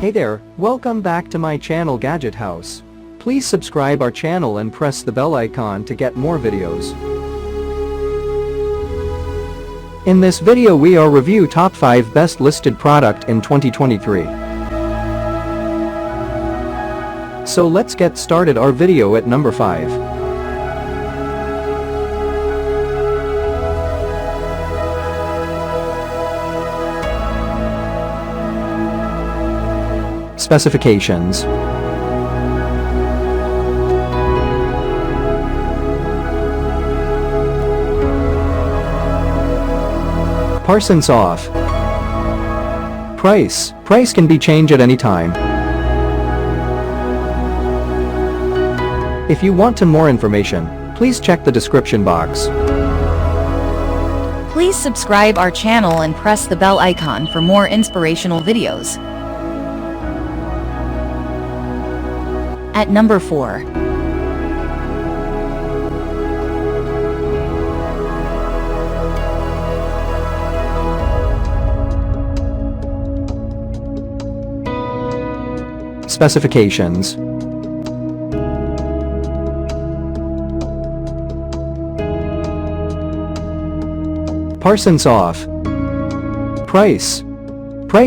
Hey there, welcome back to my channel Gadget House. Please subscribe our channel and press the bell icon to get more videos. In this video we are review top 5 best listed product in 2023. So let's get started our video at number 5. Specifications. Parsons off. Price can be changed at any time. If you want to more information, please check the description box. Please subscribe our channel and press the bell icon for more inspirational videos. At number 4. Specifications. Parsons off. Price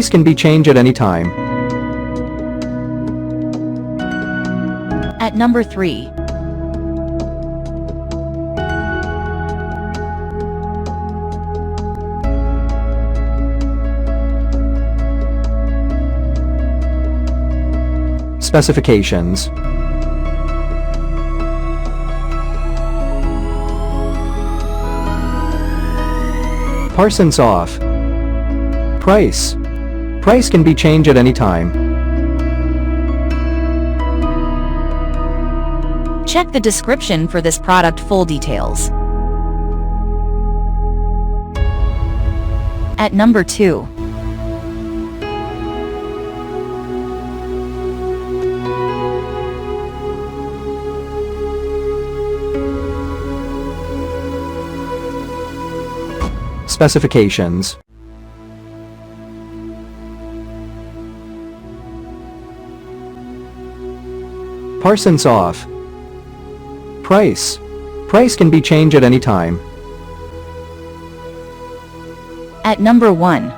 can be changed at any time. At number 3. Specifications. Parsons off. Price can be changed at any time. Check the description for this product full details. At number 2. Specifications. Parsons off. Price can be changed at any time. At number 1.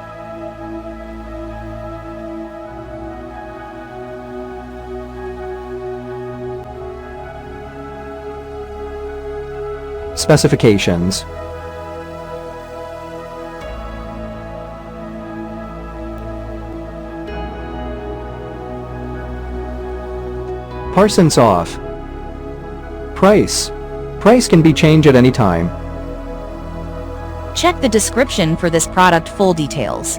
Specifications. Parsons off. Price can be changed at any time. Check the description for this product full details.